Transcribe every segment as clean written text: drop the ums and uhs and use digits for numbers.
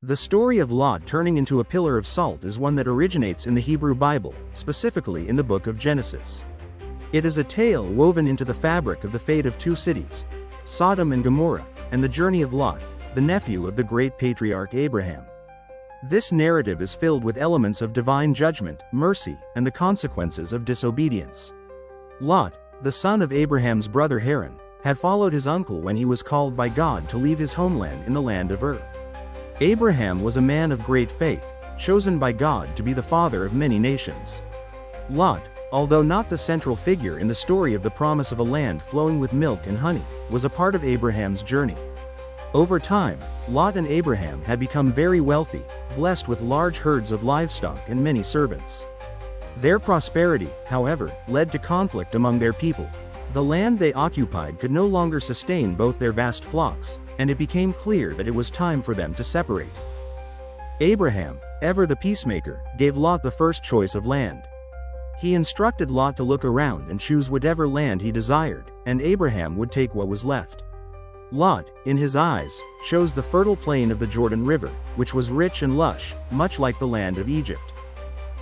The story of Lot turning into a pillar of salt is one that originates in the Hebrew Bible, specifically in the book of Genesis. It is a tale woven into the fabric of the fate of two cities, Sodom and Gomorrah, and the journey of Lot, the nephew of the great patriarch Abraham. This narrative is filled with elements of divine judgment, mercy, and the consequences of disobedience. Lot, the son of Abraham's brother Haran, had followed his uncle when he was called by God to leave his homeland in the land of Ur. Abraham was a man of great faith, chosen by God to be the father of many nations. Lot, although not the central figure in the story of the promise of a land flowing with milk and honey, was a part of Abraham's journey. Over time, Lot and Abraham had become very wealthy, blessed with large herds of livestock and many servants. Their prosperity, however, led to conflict among their people. The land they occupied could no longer sustain both their vast flocks, and it became clear that it was time for them to separate. Abraham, ever the peacemaker, gave Lot the first choice of land. He instructed Lot to look around and choose whatever land he desired, and Abraham would take what was left. Lot, in his eyes, chose the fertile plain of the Jordan River, which was rich and lush, much like the land of Egypt.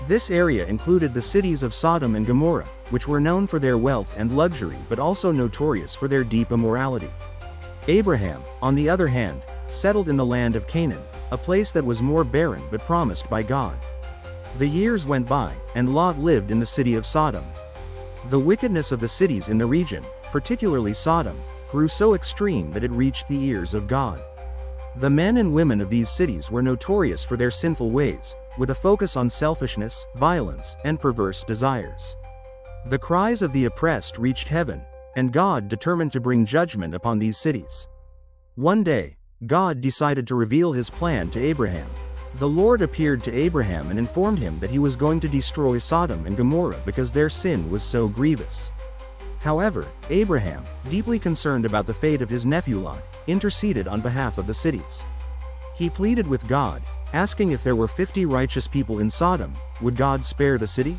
This area included the cities of Sodom and Gomorrah, which were known for their wealth and luxury but also notorious for their deep immorality. Abraham, on the other hand, settled in the land of Canaan, a place that was more barren but promised by God. The years went by, and Lot lived in the city of Sodom. The wickedness of the cities in the region, particularly Sodom, grew so extreme that it reached the ears of God. The men and women of these cities were notorious for their sinful ways, with a focus on selfishness, violence, and perverse desires. The cries of the oppressed reached heaven, and God determined to bring judgment upon these cities. One day, God decided to reveal his plan to Abraham. The Lord appeared to Abraham and informed him that he was going to destroy Sodom and Gomorrah because their sin was so grievous. However, Abraham, deeply concerned about the fate of his nephew Lot, interceded on behalf of the cities. He pleaded with God, asking if there were 50 righteous people in Sodom, would God spare the city?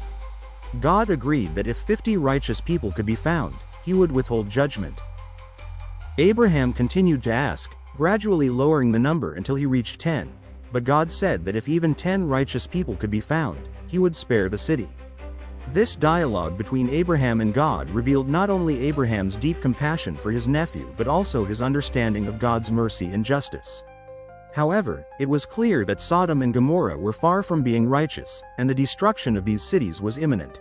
God agreed that if 50 righteous people could be found, he would withhold judgment. Abraham continued to ask, gradually lowering the number until he reached 10, but God said that if even 10 righteous people could be found, he would spare the city. This dialogue between Abraham and God revealed not only Abraham's deep compassion for his nephew but also his understanding of God's mercy and justice. However, it was clear that Sodom and Gomorrah were far from being righteous, and the destruction of these cities was imminent.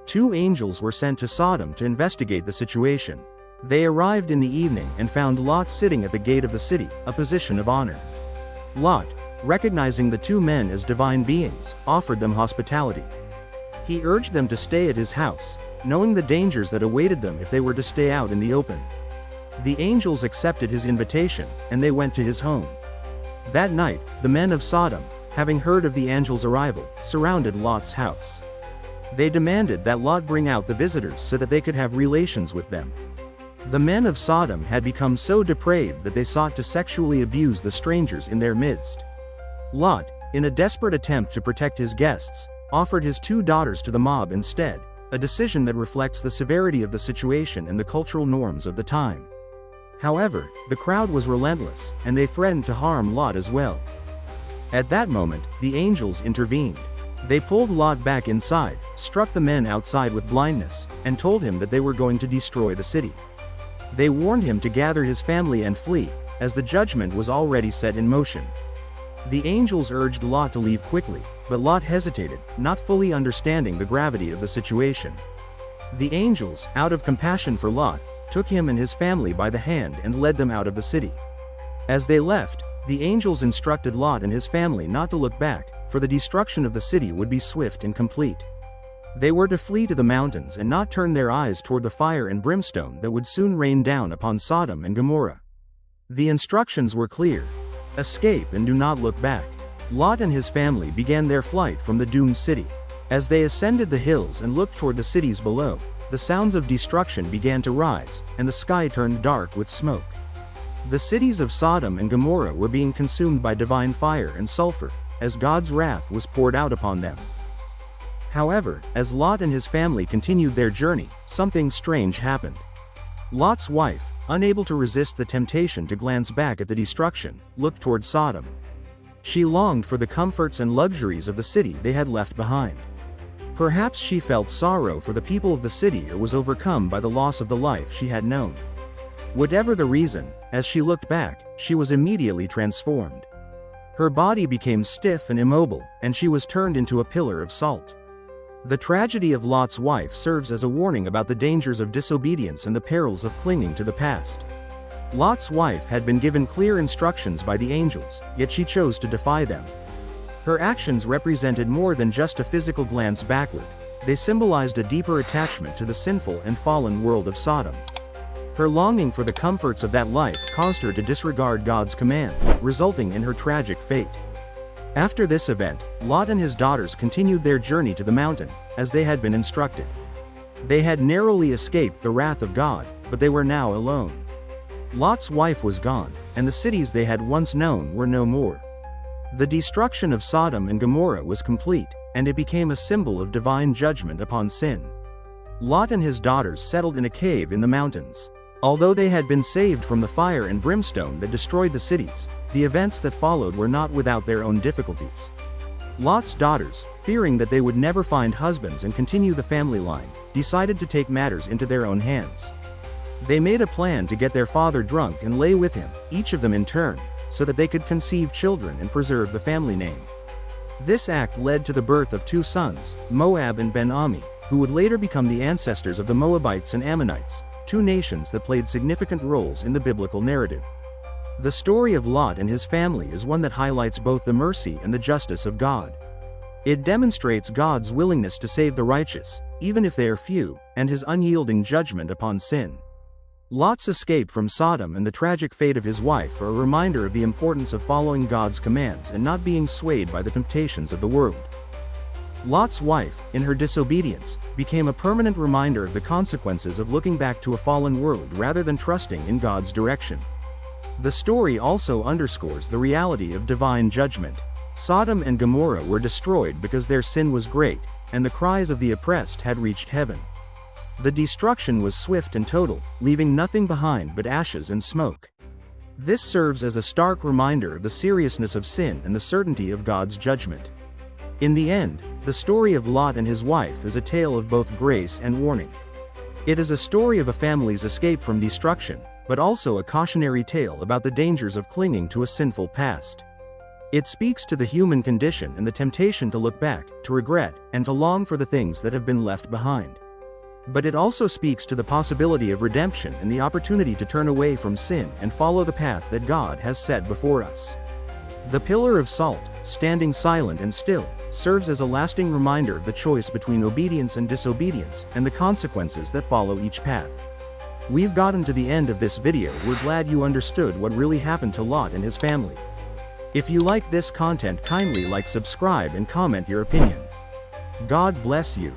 2 angels were sent to Sodom to investigate the situation. They arrived in the evening and found Lot sitting at the gate of the city, a position of honor. Lot, recognizing the 2 men as divine beings, offered them hospitality. He urged them to stay at his house, knowing the dangers that awaited them if they were to stay out in the open. The angels accepted his invitation, and they went to his home. That night, the men of Sodom, having heard of the angels' arrival, surrounded Lot's house. They demanded that Lot bring out the visitors so that they could have relations with them. The men of Sodom had become so depraved that they sought to sexually abuse the strangers in their midst. Lot, in a desperate attempt to protect his guests, offered his 2 daughters to the mob instead, a decision that reflects the severity of the situation and the cultural norms of the time. However, the crowd was relentless, and they threatened to harm Lot as well. At that moment, the angels intervened. They pulled Lot back inside, struck the men outside with blindness, and told him that they were going to destroy the city. They warned him to gather his family and flee, as the judgment was already set in motion. The angels urged Lot to leave quickly, but Lot hesitated, not fully understanding the gravity of the situation. The angels, out of compassion for Lot, took him and his family by the hand and led them out of the city. As they left, the angels instructed Lot and his family not to look back, for the destruction of the city would be swift and complete. They were to flee to the mountains and not turn their eyes toward the fire and brimstone that would soon rain down upon Sodom and Gomorrah. The instructions were clear: escape and do not look back. Lot and his family began their flight from the doomed city. As they ascended the hills and looked toward the cities below, the sounds of destruction began to rise, and the sky turned dark with smoke. The cities of Sodom and Gomorrah were being consumed by divine fire and sulfur, as God's wrath was poured out upon them. However, as Lot and his family continued their journey, something strange happened. Lot's wife, unable to resist the temptation to glance back at the destruction, looked toward Sodom. She longed for the comforts and luxuries of the city they had left behind. Perhaps she felt sorrow for the people of the city or was overcome by the loss of the life she had known. Whatever the reason, as she looked back, she was immediately transformed. Her body became stiff and immobile, and she was turned into a pillar of salt. The tragedy of Lot's wife serves as a warning about the dangers of disobedience and the perils of clinging to the past. Lot's wife had been given clear instructions by the angels, yet she chose to defy them. Her actions represented more than just a physical glance backward. They symbolized a deeper attachment to the sinful and fallen world of Sodom. Her longing for the comforts of that life caused her to disregard God's command, resulting in her tragic fate. After this event, Lot and his daughters continued their journey to the mountain, as they had been instructed. They had narrowly escaped the wrath of God, but they were now alone. Lot's wife was gone, and the cities they had once known were no more. The destruction of Sodom and Gomorrah was complete, and it became a symbol of divine judgment upon sin. Lot and his daughters settled in a cave in the mountains. Although they had been saved from the fire and brimstone that destroyed the cities, the events that followed were not without their own difficulties. Lot's daughters, fearing that they would never find husbands and continue the family line, decided to take matters into their own hands. They made a plan to get their father drunk and lay with him, each of them in turn, so that they could conceive children and preserve the family name. This act led to the birth of two sons, Moab and Ben-Ami, who would later become the ancestors of the Moabites and Ammonites, two nations that played significant roles in the biblical narrative. The story of Lot and his family is one that highlights both the mercy and the justice of God. It demonstrates God's willingness to save the righteous, even if they are few, and his unyielding judgment upon sin. Lot's escape from Sodom and the tragic fate of his wife are a reminder of the importance of following God's commands and not being swayed by the temptations of the world. Lot's wife, in her disobedience, became a permanent reminder of the consequences of looking back to a fallen world rather than trusting in God's direction. The story also underscores the reality of divine judgment. Sodom and Gomorrah were destroyed because their sin was great, and the cries of the oppressed had reached heaven. The destruction was swift and total, leaving nothing behind but ashes and smoke. This serves as a stark reminder of the seriousness of sin and the certainty of God's judgment. In the end, the story of Lot and his wife is a tale of both grace and warning. It is a story of a family's escape from destruction, but also a cautionary tale about the dangers of clinging to a sinful past. It speaks to the human condition and the temptation to look back, to regret, and to long for the things that have been left behind. But it also speaks to the possibility of redemption and the opportunity to turn away from sin and follow the path that God has set before us. The pillar of salt, standing silent and still, serves as a lasting reminder of the choice between obedience and disobedience, and the consequences that follow each path. We've gotten to the end of this video. We're glad you understood what really happened to Lot and his family. If you like this content, kindly like, subscribe, and comment your opinion. God bless you.